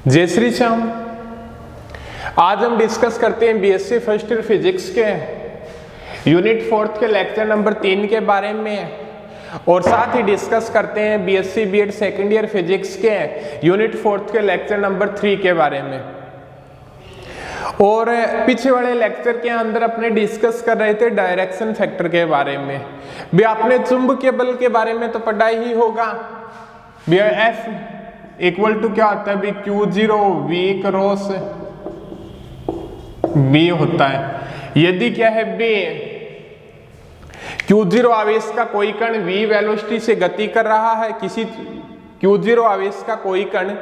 जय श्री श्याम। आज हम डिस्कस करते हैं बीएससी फर्स्ट ईयर फिजिक्स के यूनिट 4 के लेक्चर नंबर 3 के बारे में, और साथ ही डिस्कस करते हैं BSc BEd second year physics के यूनिट 4 के लेक्चर नंबर 3 के बारे में। और पीछे वाले लेक्चर के अंदर अपने डिस्कस कर रहे थे डायरेक्शन फैक्टर के बारे में। भी आपने चुंबकीय बल के बारे में तो पढ़ा ही होगा। भी एफ इक्वल टू क्या होता है, भी Q0 V क्रॉस B होता है। यदि क्या है B Q0 आवेश का कोई कण V वेलोसिटी से गति कर रहा है, किसी Q0 आवेश का कोई कण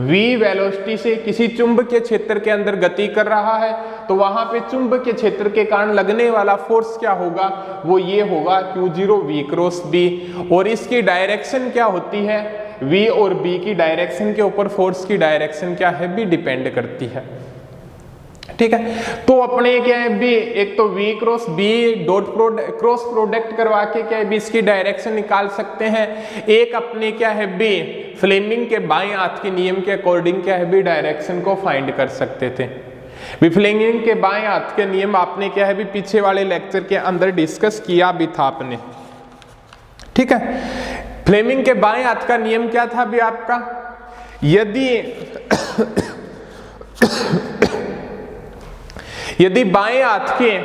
V वेलोसिटी से किसी चुंबकीय क्षेत्र के अंदर गति कर रहा है, तो वहां पे चुंबकीय क्षेत्र के कारण लगने वाला फोर्स क्या होगा, वो ये होगा Q0 V क्रॉस B। और इसकी डायरेक्शन क्या होती है, V और B की डायरेक्शन के ऊपर फोर्स की डायरेक्शन क्या है, भी डिपेंड करती है। ठीक है, तो अपने क्या है भी एक तो V cross B dot cross product करवा के क्या है भी इसकी डायरेक्शन निकाल सकते हैं। एक अपने क्या है भी फ्लेमिंग के बाएं हाथ के नियम के अकॉर्डिंग क्या है भी डायरेक्शन को फाइंड कर सकते थे। भी फ्लेमिंग के बाएं हाथ के नियम आपने क्या है भी पीछे वाले लेक्चर के अंदर डिस्कस किया भी था आपने। ठीक है, फ्लेमिंग के बाएं हाथ का नियम क्या था भी आपका, यदि बाएं हाथ के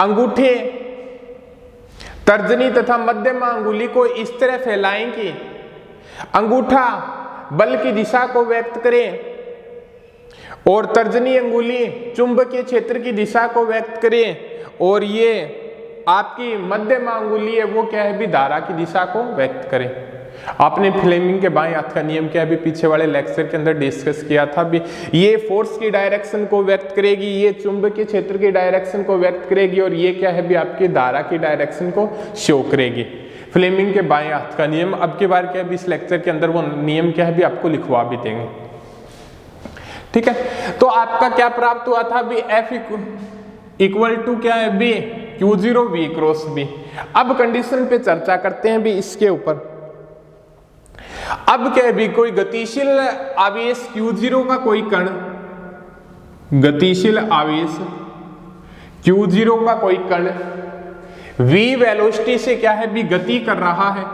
अंगूठे तर्जनी तथा मध्यमा अंगुली को इस तरह फैलाएं कि अंगूठा बल की दिशा को व्यक्त करे और तर्जनी अंगुली चुंबकीय क्षेत्र की दिशा को व्यक्त करे, और ये आपकी मध्यमा अंगुली है वो क्या है भी धारा की दिशा को व्यक्त करे। आपने फ्लेमिंग के बाएं हाथ का नियम क्या है भी पीछे वाले लेक्चर के अंदर डिस्कस किया था भी, ये फोर्स की डायरेक्शन को व्यक्त करेगी, ये चुंबकीय क्षेत्र की डायरेक्शन को व्यक्त करेगी, और ये क्या है भी आपकी धारा की डायरेक्शन को शो करेगी। फ्लेमिंग के बाएं हाथ का नियम। अब की बार क्या है भी इस लेक्चर के अंदर वो नियम क्या है भी आपको लिखवा भी देंगे। ठीक है, तो आपका क्या प्राप्त हुआ था भी F इक्वल टू क्या है भी Q0 V क्रॉस B। अब कंडीशन पे चर्चा करते हैं भी इसके ऊपर। अब क्या है भी कोई गतिशील आवेश Q0 का कोई कण, गतिशील आवेश Q0 का कोई कण V वेलोसिटी से क्या है भी गति कर रहा है,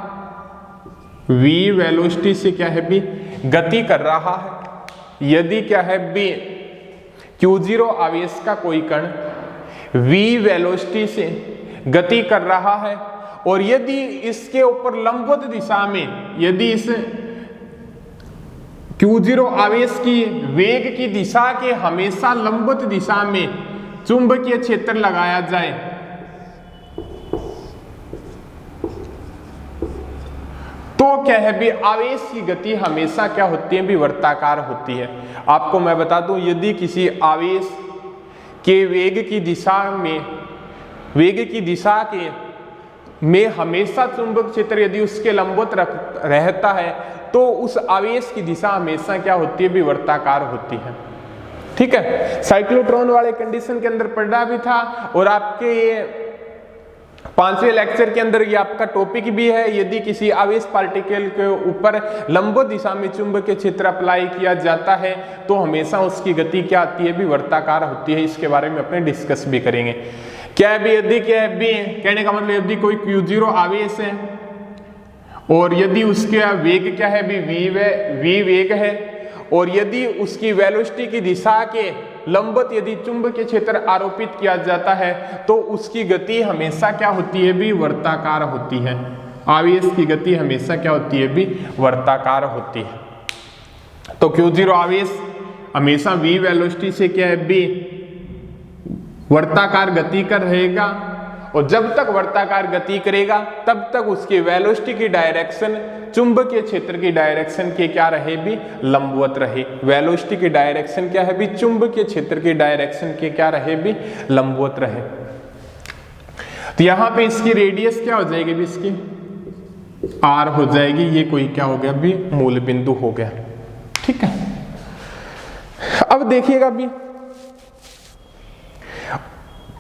V वेलोसिटी से क्या है भी गति कर रहा है। यदि क्या है भी Q0 आवेश का कोई कण V वेलोसिटी से गति कर रहा है, और यदि इसके ऊपर लंबवत दिशा में, यदि इस Q0 आवेश की वेग की दिशा के हमेशा लंबवत दिशा में चुंबकीय क्षेत्र लगाया जाए, तो क्या है भी आवेश की गति हमेशा क्या होती है भी वर्ताकार होती है। आपको मैं बता दूं, यदि किसी आवेश के वेग की दिशा में हमेशा चुंबक क्षेत्र यदि उसके लंबवत रहता है, तो उस आवेश की दिशा हमेशा क्या होती है भी वर्ताकार होती है। ठीक है, साइक्लोट्रॉन वाले कंडीशन के अंदर पढ़ा भी था, और आपके ये 5वें लेक्चर के अंदर ये आपका टॉपिक भी है। यदि किसी आवेश पार्टिकल के ऊपर लंबवत दिशा में चुंबकीय क्षेत्र अप्लाई किया जाता है, तो हमेशा उसकी गति क्या आती है भी वर्ताकार होती है। इसके बारे में अपने डिस्कस भी करेंगे। क्या है भी यदि क्या है भी कहने का मतलब, यदि कोई Q0 आवेश है और यदि उसका वेग क्या है भी v वेग है, और यदि उसकी वेलोसिटी की दिशा के लंबवत यदि चुंबकीय क्षेत्र आरोपित किया जाता है, तो उसकी गति हमेशा क्या होती है भी वर्ताकार होती है। आवेश की गति हमेशा क्या होती है भी वर्ताकार होती है। तो Q0 आवेश हमेशा v वेलोसिटी से क्या है भी वर्ताकार गति कर रहेगा, और जब तक वर्ताकार गति करेगा तब तक उसकी वेलोसिटी की डायरेक्शन चुंबकीय क्षेत्र की डायरेक्शन के क्या रहे भी लंबवत रहे। वेलोसिटी की डायरेक्शन क्या है भी चुंबकीय क्षेत्र की डायरेक्शन के क्या रहे भी लंबवत रहे। तो यहां पे इसकी रेडियस क्या हो जाएगी भी, इसकी R हो जाएगी। ये कोई क्या हो गया भी मूल बिंदु हो गया। ठीक है, अब देखिएगा भी,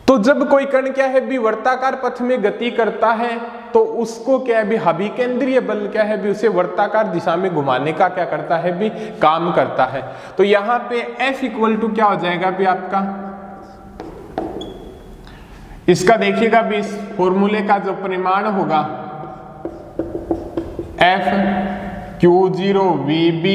तो जब कोई कण क्या है भी वर्ताकार पथ में गति करता है, तो उसको क्या है भी अभिकेंद्रीय बल क्या है भी उसे वर्ताकार दिशा में घुमाने का क्या करता है भी काम करता है। तो यहाँ पे F इक्वल टू क्या हो जाएगा भी आपका, इसका देखिएगा भी इस फॉर्मूले का जो परिमाण होगा F Q0 VB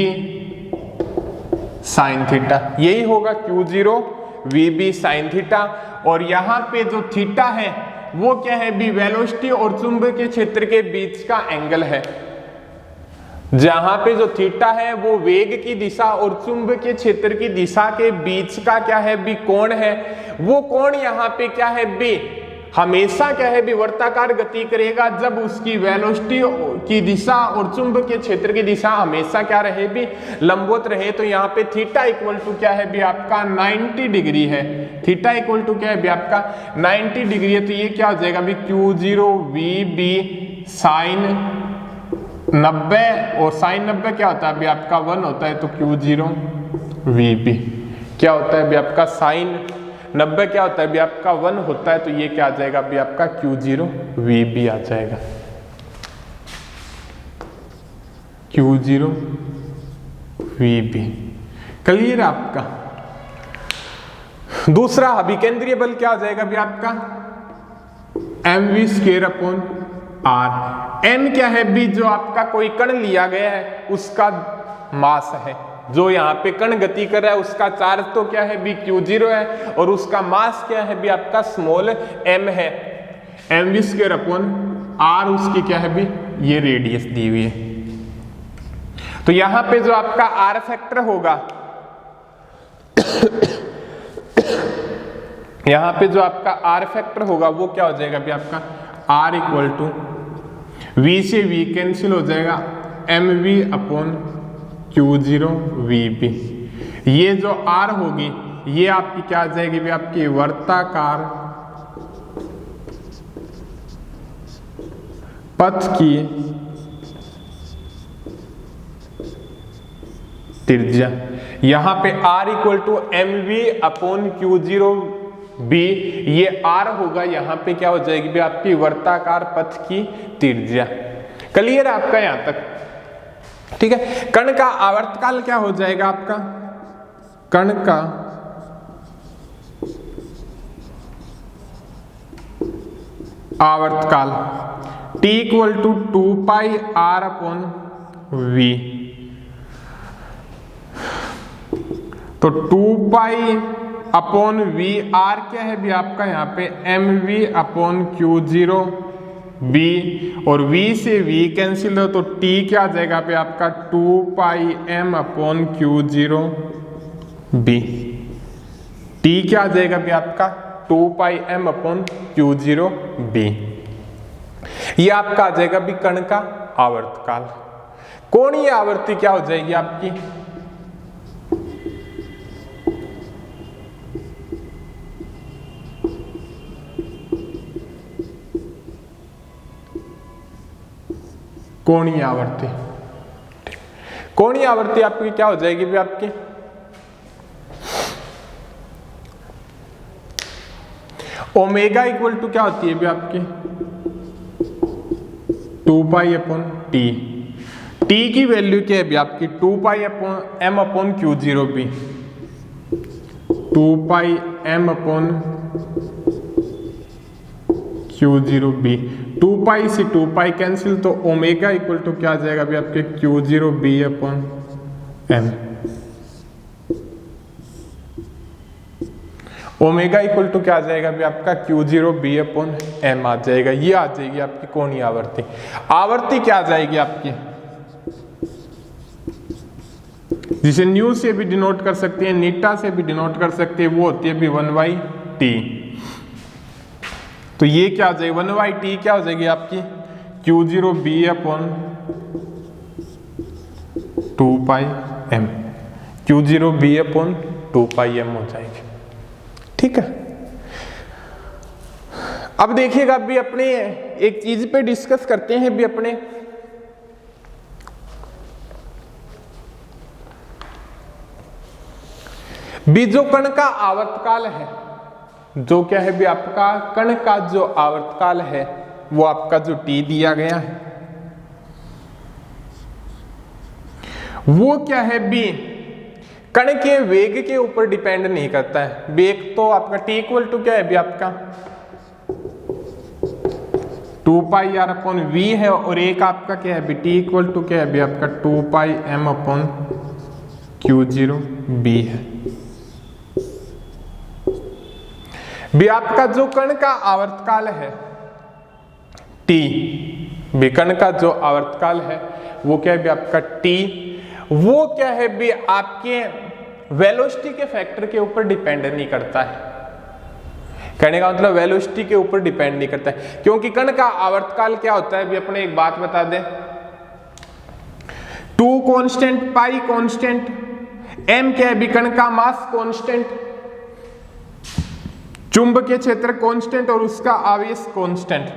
sine theta, यही होगा Q0 VB साइन थीटा। और यहाँ पे जो थीटा है वो क्या है भी वेलोसिटी और चुंबकीय क्षेत्र के बीच का एंगल है। जहां पे जो थीटा है वो वेग की दिशा और चुंबकीय क्षेत्र की दिशा के बीच का क्या है भी कोण है। वो कोण यहाँ पे क्या है भी हमेशा क्या है भी वर्ताकार गति करेगा जब उसकी वेलोसिटी की दिशा और चुंबकीय क्षेत्र की दिशा हमेशा क्या रहे भी लंबवत रहे। तो यहाँ पे थीटा इक्वल टू क्या है भी आपका 90 डिग्री है। थीटा इक्वल टू क्या है भी आपका 90 डिग्री है। तो ये क्या हो जाएगा भी Q0 VB साइन 90 और साइन 90 क्या होता है अभी आपका 1 होता है। तो Q0 VB क्या होता है अभी आपका साइन 90 क्या होता है अभी आपका 1 होता है। तो ये क्या आ जाएगा अभी आपका Q0 VB आ जाएगा, Q0 VB क्लियर आपका। दूसरा अभिकेंद्रीय बल क्या आ जाएगा अभी आपका mv square upon r। m क्या है भी जो आपका कोई कण लिया गया है उसका मास है। जो यहाँ पे कण गति कर रहा है उसका चार्ज तो क्या है भी Q0 है और उसका मास क्या है भी आपका स्मॉल m है। mv स्क्वायर अपॉन r उसकी क्या है भी ये रेडियस दी हुई है। तो यहाँ पे जो आपका r फैक्टर होगा यहाँ पे जो आपका r फैक्टर होगा वो क्या हो जाएगा भी आपका r इक्वल टू v से v कैंसिल हो जाएगा mv अपॉन Q0 VB। ये जो R होगी ये आपकी क्या आ जाएगी भी आपकी वर्ताकार पथ की त्रिज्या। यहां पे R equal to mv upon Q0 B, ये R होगा यहां पे क्या हो जाएगी भी आपकी वर्ताकार पथ की त्रिज्या। क्लियर है आपका यहां तक, ठीक है। कण का आवर्तकाल क्या हो जाएगा आपका, कण का आवर्तकाल t equal to 2 pi r upon v। तो 2 पाई अपॉन वी r क्या है भी आपका यहाँ पे mv अपॉन Q0 b और v से v कैंसिल हो तो t क्या आ जाएगा पे आपका 2 पाई m upon Q0 b। t क्या आ जाएगा भी आपका 2 पाई m अपॉन Q0 b। ये आपका आ जाएगा भी कण का आवर्तकाल। कोणीय आवृत्ति क्या हो जाएगी आपकी, कोणीय आवृत्ति। कोणीय आवृत्ति आपकी क्या हो जाएगी भी आपकी ओमेगा इक्वल टू क्या होती है भी आपकी 2 पाई अपॉन टी। टी की वैल्यू क्या है भी आपकी 2 pi upon M upon Q0 b। 2 pi M upon Q0 b। 2 pi से 2 पाई कैंसिल तो ओमेगा इक्वल टू क्या आ जाएगा अभी आपके Q0 b अपॉन m। ओमेगा इक्वल टू क्या आ जाएगा अभी आपका Q0 b अपॉन m आ जाएगा। ये आ जाएगी आपकी कोणीय आवर्ती। आवर्ती क्या आ जाएगी आपकी, जिसे न्यू से भी डिनोट कर सकते हैं, नीटा से भी डिनोट कर सकते हैं, वो होती है भी 1/t। तो ये क्या हो जाएगी 1/t क्या हो जाएगी आपकी Q0 b अपॉन 2 पाई m। Q0 b अपॉन 2 पाई m हो जाएगी, ठीक है। अब देखिएगा भी अपने एक चीज पे डिस्कस करते हैं भी अपने भी जो कण का आवर्तकाल है, जो क्या है भी आपका कण का जो आवर्तकाल है वो आपका जो टी दिया गया है वो क्या है बी, कण के वेग के ऊपर डिपेंड नहीं करता है। वेग तो आपका टी इक्वल टू क्या है बी, आपका 2 पाई आर अपॉन वी है, और एक आपका क्या है बी, टी इक्वल टू क्या है बी, आपका 2 pi M upon Q0 B है। बी आपका जो कण का आवर्तकाल है टी, बी कण का जो आवर्तकाल है वो क्या है बी, आपका टी, वो क्या है भी आपके वेलोसिटी के फैक्टर के ऊपर डिपेंड नहीं करता है। कहने का मतलब वेलोसिटी के ऊपर डिपेंड नहीं करता है, क्योंकि कण का आवर्तकाल क्या होता है भी, अपने एक बात बता दें, 2 कांस्टेंट, पाई कांस्टेंट, m क्या है भी कण का मास कांस्टेंट, चुंबकीय क्षेत्र कांस्टेंट और उसका आवेश कांस्टेंट।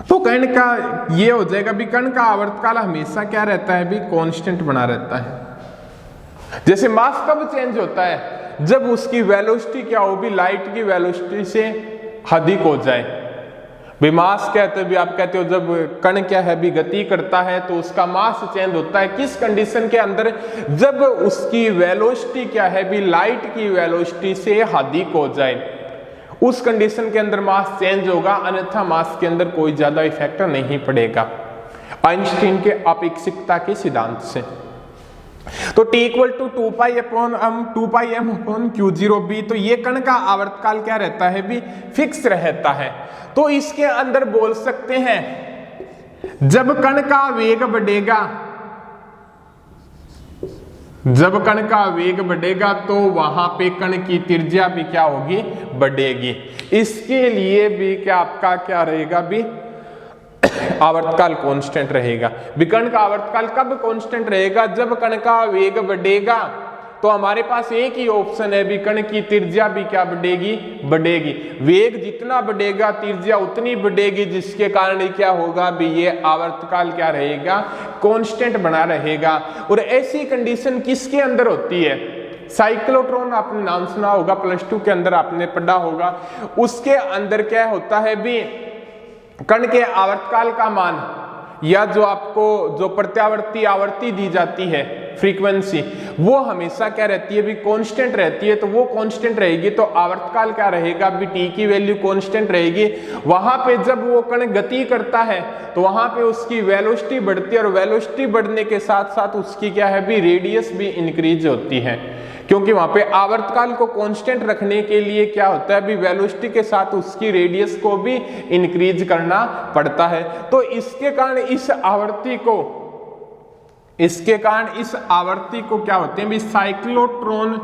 तो कण का ये हो जाएगा भी, कण का आवर्तकाल हमेशा क्या रहता है भी, कांस्टेंट बना रहता है। जैसे मास कब चेंज होता है, जब उसकी वेलोसिटी क्या हो भी, लाइट की वेलोसिटी से अधिक हो जाए। भी मास कहते हैं भी, आप कहते हो जब कण क्या है भी गति करता है तो उसका मास चेंज होता है, किस कंडीशन के अंदर, जब उसकी वेलोसिटी क्या है भी, लाइट की वेलोसिटी से अधिक हो जाए, उस कंडीशन के अंदर मास चेंज होगा, अन्यथा मास के अंदर कोई ज्यादा इफेक्ट नहीं पड़ेगा, आइंस्टीन के अपेक्षिकता के सिद्धांत से। तो T equal to 2 pi M upon Q0 B, तो ये कण का आवर्तकाल क्या रहता है भी, फिक्स रहता है। तो इसके अंदर बोल सकते हैं, जब कण का वेग बढ़ेगा, जब कण का वेग बढ़ेगा तो वहां पे कण की त्रिज्या भी क्या होगी, बढ़ेगी। इसके लिए भी क्या आपका क्या रहेगा भी, आवर्तकाल कांस्टेंट रहेगा। कण का आवर्तकाल कब कांस्टेंट रहेगा, जब कण का वेग बढ़ेगा। तो हमारे पास एक ही ऑप्शन है भी, कण की त्रिज्या भी क्या बढ़ेगी, बढ़ेगी। वेग जितना बढ़ेगा त्रिज्या उतनी बढ़ेगी, जिसके कारण क्या होगा भी, ये आवर्तकाल क्या रहेगा, कांस्टेंट बना रहेगा। और ऐसी कंडीशन किसके अंदर होती है, साइक्लोट्रॉन आपने नाम सुना होगा, +2 के अंदर आपने पढ़ा होगा। उसके अंदर क्या होता है भी, कण के आवर्तकाल का मान, या जो आपको जो प्रत्यावर्ती आवृत्ति दी जाती है फ्रीक्वेंसी, वो हमेशा क्या रहती है भी, कांस्टेंट रहती है। तो वो कांस्टेंट रहेगी तो आवर्तकाल क्या रहेगा भी, टी की वैल्यू कांस्टेंट रहेगी। वहां पे जब वो कण गति करता है तो वहां पे उसकी वेलोसिटी बढ़ती है, और वेलोसिटी बढ़ने के साथ साथ उसकी क्या है भी, रेडियस भी इंक्रीज होती है, क्योंकि वहां पे आवर्तकाल को कांस्टेंट रखने के लिए क्या होता है भी, वेलोसिटी के साथ उसकी रेडियस को भी इंक्रीज करना पड़ता है। तो इसके कारण इस आवृत्ति को क्या होते हैं भी, साइक्लोट्रॉन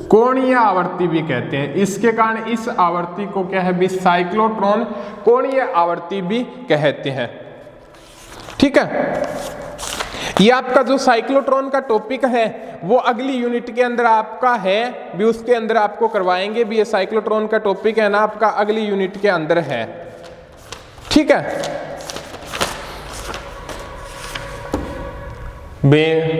कोणीय आवर्ती भी कहते हैं। इसके कारण इस आवर्ती को क्या है भी, साइक्लोट्रॉन कोणीय आवर्ती भी कहते हैं। ठीक है, ये आपका जो साइक्लोट्रॉन का टॉपिक है वो अगली यूनिट के अंदर आपका है भी, उसके अंदर आपको करवाएंगे भी। ये साइक्लोट्रॉन का टॉपिक है ना आपका, अगली यूनिट के अंदर है। ठीक है,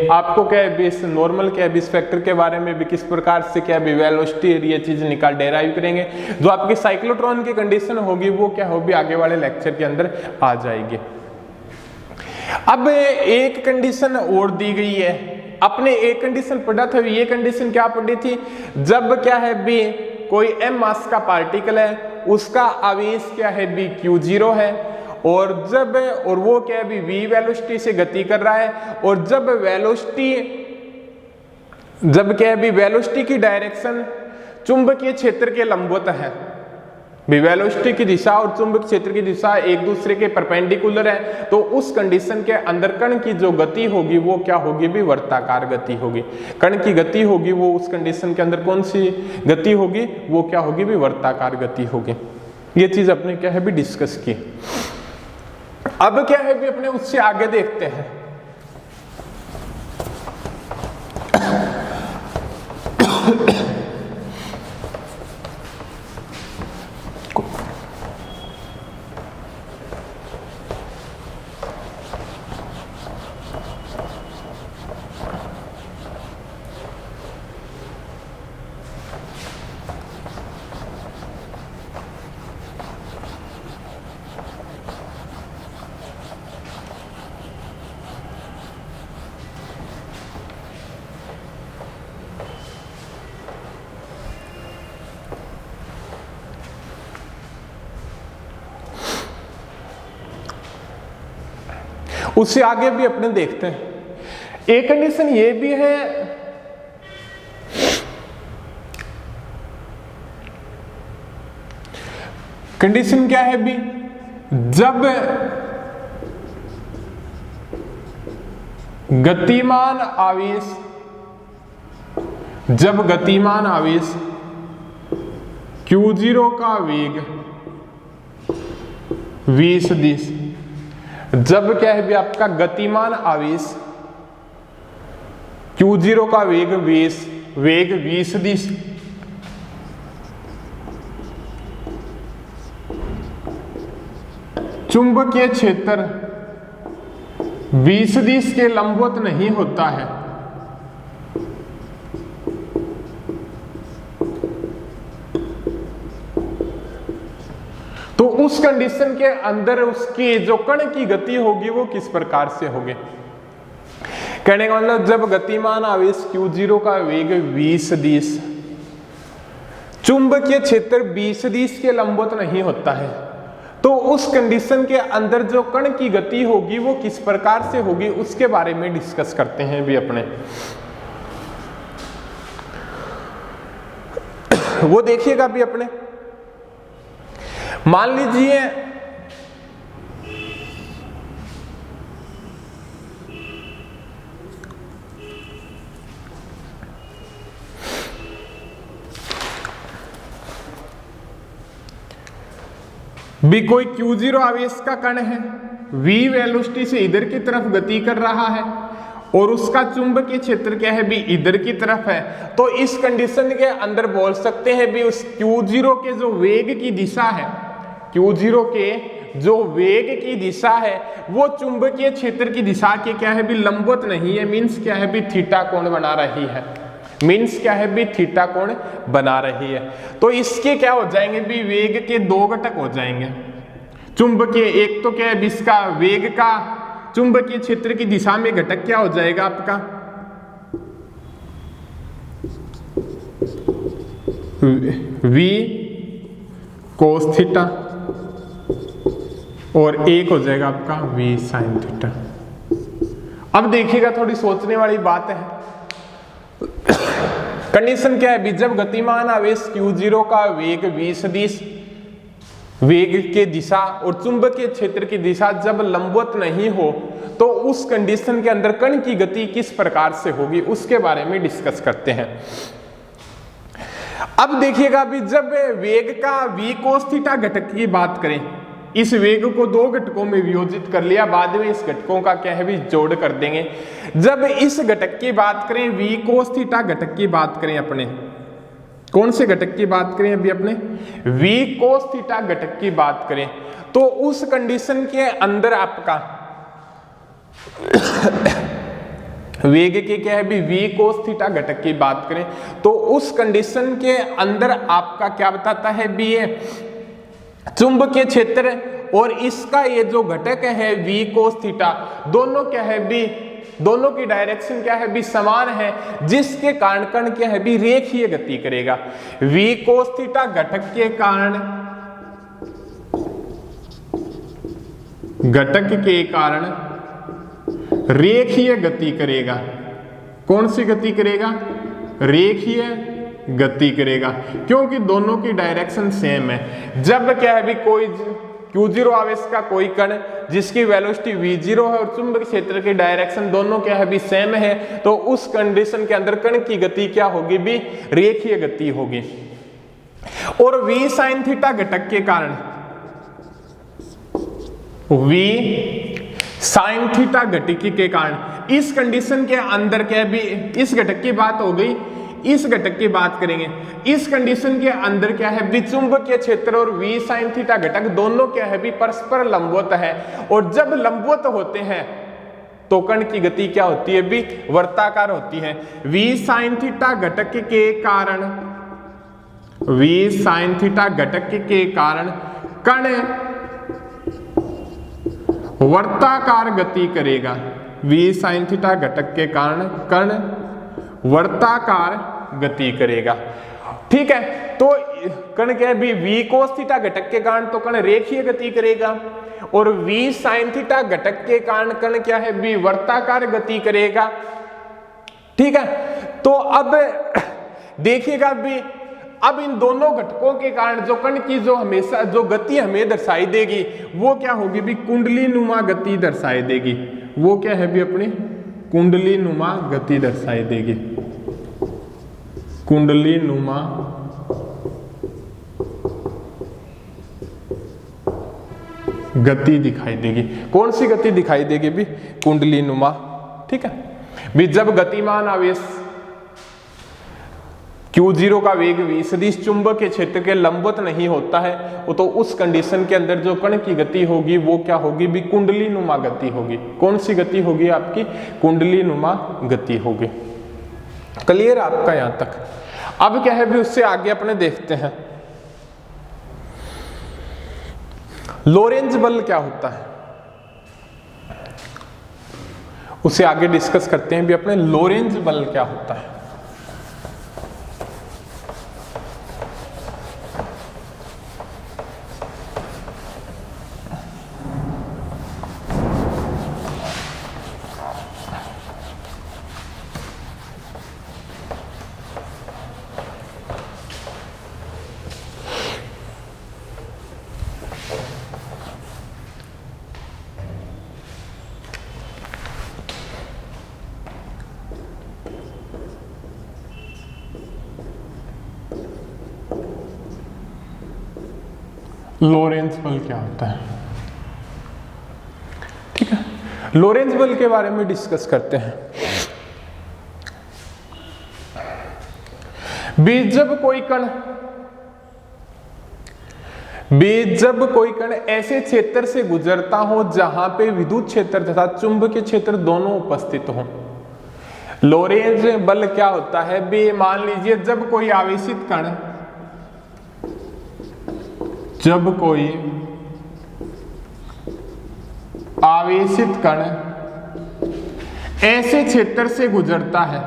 आपको क्या है भी, इस नॉर्मल क्या है भी, इस फैक्टर के बारे में भी किस प्रकार से क्या है वेलोसिटी ये चीज निकाल डेराइव करेंगे। जो आपकी साइक्लोट्रॉन की कंडीशन होगी वो क्या होगी, आगे वाले लेक्चर के अंदर आ जाएगी। अब एक कंडीशन और दी गई है, अपने एक कंडीशन पढ़ा था, ये कंडीशन क्या पढ़ी थी, जब क्या है भी, कोई m मास का पार्टिकल है, उसका आवेश क्या है भी, Q0 है, और वो क्या है भी, v वेलोसिटी से गति कर रहा है, और जब क्या है भी, वेलोसिटी की डायरेक्शन चुंबकीय क्षेत्र के लंबवत है। वेलोसिटी की दिशा और चुंबकीय क्षेत्र की दिशा एक दूसरे के परपेंडिकुलर है, तो उस कंडीशन के अंदर कण की जो गति होगी वो क्या होगी भी, वर्ताकार गति होगी। कण की गति होगी वो उस कंडीशन के अंदर कौन सी गति होगी, वो क्या होगी भी, वर्ताकार गति होगी। ये चीज अपने क्या है भी डिस्कस की। अब क्या है भी, अपने उससे आगे देखते हैं। उससे आगे भी अपने देखते हैं। एक कंडीशन ये भी है, कंडीशन क्या है भी, जब गतिमान आवेश Q0 का वेग v सदिश, जब क्या है भी आपका गतिमान आवेश Q0 का वेग v सदिश चुंबकीय क्षेत्र v सदिश के लंबवत नहीं होता है, तो उस कंडीशन के अंदर उसकी जो कण की गति होगी वो किस प्रकार से होगी। कहने का मतलब जब गतिमान आवेश Q0 का वेग v सदिश चुंबकीय क्षेत्र v सदिश के लंबवत नहीं होता है, तो उस कंडीशन के अंदर जो कण की गति होगी वो किस प्रकार से होगी, उसके बारे में डिस्कस करते हैं भी अपने। वो देखिएगा भी अपने, मान लीजिए भी कोई Q0 आवेश का कण है, v वेलोसिटी से इधर की तरफ गति कर रहा है और उसका चुंबकीय क्षेत्र क्या है भी इधर की तरफ है, तो इस कंडीशन के अंदर बोल सकते हैं भी उस Q0 के जो वेग की दिशा है, Q0 के जो वेग की दिशा है वो चुंबकीय क्षेत्र की दिशा के क्या है भी लंबवत नहीं है, मीन्स क्या है भी थीटा कोण बना रही है, मीन्स क्या है भी थीटा कोण बना रही है। तो इसके क्या हो जाएंगे भी, वेग के दो घटक हो जाएंगे चुंबकीय, एक तो क्या है भी इसका वेग का चुंबकीय क्षेत्र की दिशा में घटक क्या हो जाएगा आपका v कोस थीटा और एक हो जाएगा आपका v साइन थीटा। अब देखिएगा थोड़ी सोचने वाली बात है, कंडीशन क्या है भी जब गतिमान आवेश Q0 का वेग v सदिश वेग के दिशा और चुंबकीय क्षेत्र की दिशा जब लंबवत नहीं हो, तो उस कंडीशन के अंदर कण की गति किस प्रकार से होगी उसके बारे में डिस्कस करते हैं। अब देखिएगा अभी जब वेग का v कोस थीटा घटक की बात करें, इस वेग को दो घटकों में वियोजित कर लिया, बाद में इस घटकों का क्या है भी जोड़ कर देंगे। जब इस घटक की बात करें v कोस थीटा घटक की बात करें, अपने कौन से घटक की बात करें अभी अपने v कोस थीटा घटक की बात करें, तो उस कंडीशन के अंदर आपका वेग के क्या है भी v कोस थीटा घटक की बात करें, तो उस कंडीशन के अंदर आपका क्या बताता है भी ये चुंबकीय क्षेत्र और इसका ये जो घटक है v कोस थीटा, दोनों क्या है भी दोनों की डायरेक्शन क्या है भी समान है, जिसके कारण कण क्या है भी रेखीय गति करेगा। v कोस थीटा घटक के कारण रेखीय गति करेगा। कौन सी गति करेगा? रेखीय गति करेगा, क्योंकि दोनों की डायरेक्शन सेम है। जब क्या है भी कोई Q0 आवेश का कोई कण जिसकी वेलोसिटी v0 है और चुंबकीय क्षेत्र की डायरेक्शन दोनों क्या है भी सेम है, तो उस कंडीशन के अंदर कण की गति क्या होगी भी रेखीय गति होगी। और v साइन थीटा घटक के कारण v साइन थीटा घटक के कारण इस कंडीशन के अंदर क्या भी, इस घटक की बात हो गई, इस घटक की बात करेंगे। इस कंडीशन के अंदर क्या है भी चुंबकीय क्षेत्र और v साइन थीटा घटक दोनों क्या है भी परस्पर लंबवत है, और जब लंबवत होते हैं तो कण की गति क्या होती है भी वर्ताकार होती है। v साइन थीटा घटक के कारण, v साइन थीटा घटक के कारण कण वर्ताकार गति करेगा। v साइन थीटा घटक के कारण कण वर्ताकार गति करेगा। ठीक है, तो कण क्या है भी v cos थीटा घटक के कारण तो कण रेखीय गति करेगा, और v sin थीटा घटक के कारण कण क्या है भी वर्ताकार गति करेगा। ठीक है, तो अब देखिएगा भी अब इन दोनों घटकों के कारण जो कण की जो हमेशा जो गति हमें दर्शाई देगी वो क्या होगी भी कुंडली नुमा गति दर्शाई देगी। वो क्या है भी अपनी कुंडली नुमा गति दर्शाई देगी, कुंडली नुमा गति दिखाई देगी। कौन सी गति दिखाई देगी भी कुंडली नुमा। ठीक है भी जब गतिमान आवेश Q0 का वेग v सदिश चुंबकीय क्षेत्र के लंबवत नहीं होता है तो उस कंडीशन के अंदर जो कण की गति होगी वो क्या होगी भी कुंडली नुमा गति होगी। कौन सी गति होगी आपकी कुंडली नुमा गति होगी। क्लियर आपका यहां तक। अब क्या है भी उससे आगे अपने देखते हैं लोरेंज बल क्या होता है, उसे आगे डिस्कस करते हैं भी अपने लोरेंज बल क्या होता है। लोरेंज बल क्या होता है। ठीक है, लोरेंज बल के बारे में डिस्कस करते हैं। जब कोई कण ऐसे क्षेत्र से गुजरता हो जहां पे विद्युत क्षेत्र तथा चुंबकीय क्षेत्र दोनों उपस्थित हो। लोरेंज बल क्या होता है भी मान लीजिए जब कोई आवेशित कण ऐसे क्षेत्र से गुजरता है,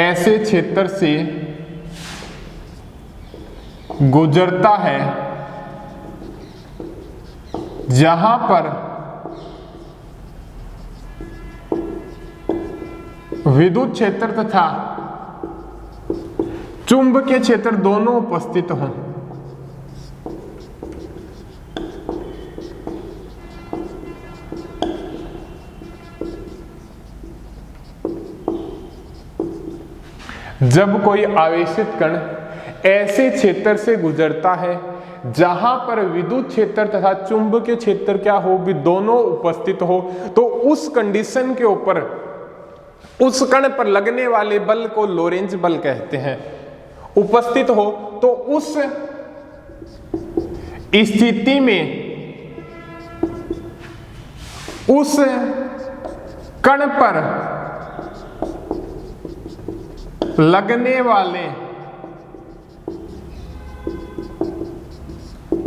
ऐसे क्षेत्र से गुजरता है जहां पर विद्युत क्षेत्र तथा चुंबकीय क्षेत्र दोनों उपस्थित हों। जब कोई आवेशित कण ऐसे क्षेत्र से गुजरता है जहां पर विद्युत क्षेत्र तथा चुंबकीय क्षेत्र क्या हो भी दोनों उपस्थित हो, तो उस कंडीशन के ऊपर उस कण पर लगने वाले बल को लोरेंज बल कहते हैं। उपस्थित हो तो उस स्थिति में उस कण पर लगने वाले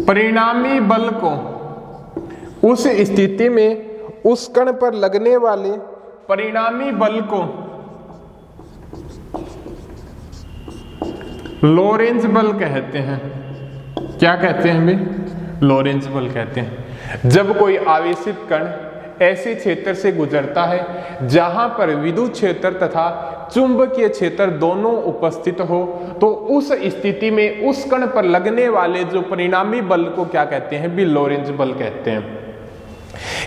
परिणामी बल को, उस स्थिति में उस कण पर लगने वाले परिणामी बल को लोरेंज बल कहते हैं। क्या कहते हैं भाई लोरेंज बल कहते हैं। जब कोई आवेशित कण ऐसे क्षेत्र से गुजरता है जहां पर विद्युत क्षेत्र तथा चुंबकीय क्षेत्र दोनों उपस्थित हो, तो उस स्थिति में उस कण पर लगने वाले जो परिणामी बल को क्या कहते हैं भी लोरेंज बल कहते हैं।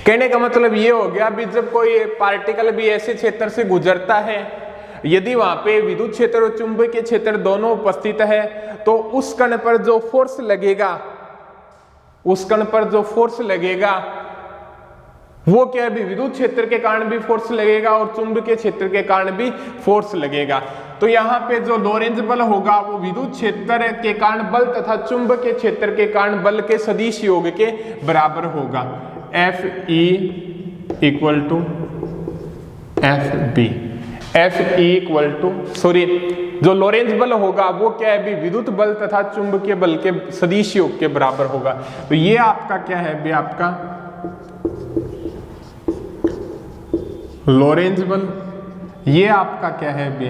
कहने का मतलब ये हो गया भी जब कोई पार्टिकल भी ऐसे क्षेत्र से गुजरता है, यदि वहां पे विद्युत क्षेत्र और चुंबकीय क्षेत्र दोनों उपस्थित है, तो उस कण पर जो फोर्स लगेगा, उस कण पर जो फोर्स लगेगा वो क्या है विद्युत क्षेत्र के कारण भी फोर्स लगेगा और चुंबकीय क्षेत्र के कारण भी फोर्स लगेगा। तो यहाँ पे जो लोरेंज बल होगा वो विद्युत क्षेत्र के कारण बल तथा चुंबकीय क्षेत्र के कारण बल के सदिश योग के बराबर होगा। Fe इक्वल टू Fe जो लोरेंज बल होगा वो क्या है भी विद्युत बल तथा चुंबकीय बल के सदिश योग के बराबर होगा। तो ये आपका क्या है भी आपका लोरेंज बल, ये आपका क्या है भी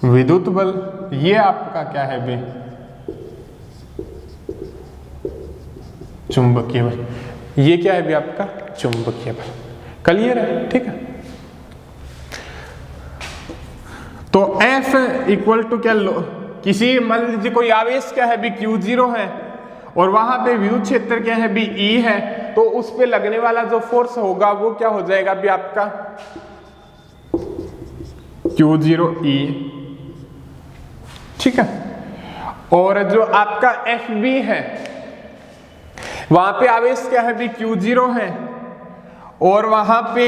विद्युत बल, ये आपका क्या है बे, चुंबकीय बल, ये क्या है भी आपका चुंबकीय बल। क्लियर है, ठीक है। तो F इक्वल टू क्या, किसी मान लीजिए कोई आवेश क्या है भी Q0 है और वहां पे विद्युत क्षेत्र क्या है भी E है, तो उस पे लगने वाला जो फोर्स होगा वो क्या हो जाएगा भी आपका Q0E, ठीक है। और जो आपका FB है वहां पे आवेश क्या है भी Q0 है और वहां पे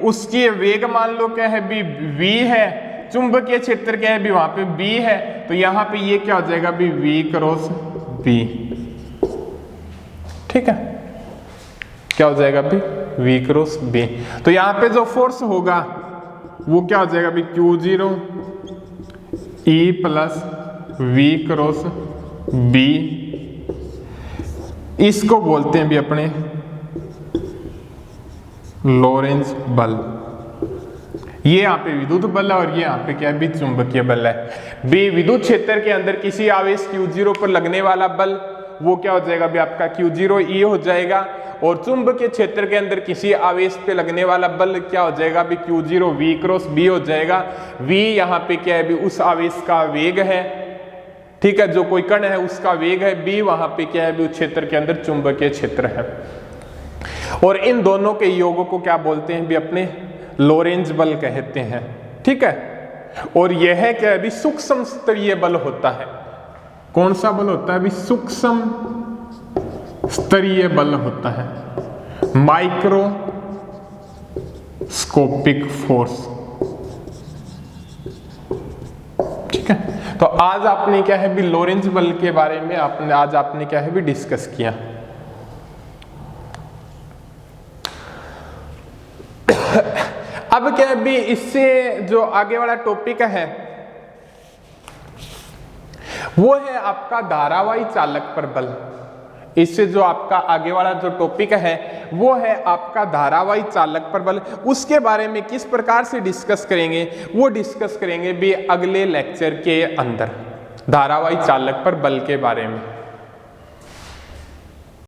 उसकी वेग मान लो क्या है भी V है, चुंबकीय क्षेत्र क्या है भी वहां पे B है, तो यहां पे ये क्या हो जाएगा भी V क्रॉस B, ठीक है। क्या हो जाएगा भी V क्रॉस B। तो यहां पे जो फोर्स होगा वो क्या हो जाएगा भी Q0 E plus V cross B, इसको बोलते हैं भी अपने लॉरेंज बल। ये यहाँ पे विद्युत बल है और ये यहाँ पे क्या है भी चुंबकीय बल है। बी विद्युत क्षेत्र के अंदर किसी आवेश Q0 पर लगने वाला बल वो क्या हो जाएगा भी आपका Q0E हो जाएगा और चुंबकीय क्षेत्र के अंदर किसी आवेश पे लगने वाला बल क्या हो जाएगा भी Q0 V क्रॉस B हो जाएगा। V यहाँ पे क्या है भी उस आवेश का वेग है, ठीक है, जो कोई कण है उसका वेग है, B वहां पे क्या है भी उस क्षेत्र के अंदर चुंबकीय क्षेत्र है। और इन दोनों के योगों को क्या बोलते हैं भी अपने लॉरेंज बल कहते हैं, ठीक है। और यह क्या है भी सूक्ष्म स्तरीय बल होता है। कौन सा बल होता है भी सूक्ष्म स्तरीय बल होता है, माइक्रोस्कोपिक फोर्स, ठीक है। तो आज आपने क्या है भी लॉरेंज बल के बारे में आपने क्या है भी डिस्कस किया। अब क्या है भी इससे जो आगे वाला टॉपिक है वो है आपका धारावाही चालक पर बल। इससे जो आपका आगे वाला जो टॉपिक है वो है आपका धारावाही चालक पर बल। उसके बारे में किस प्रकार से डिस्कस करेंगे वो डिस्कस करेंगे भी अगले लेक्चर के अंदर, धारावाही चालक पर बल के बारे में।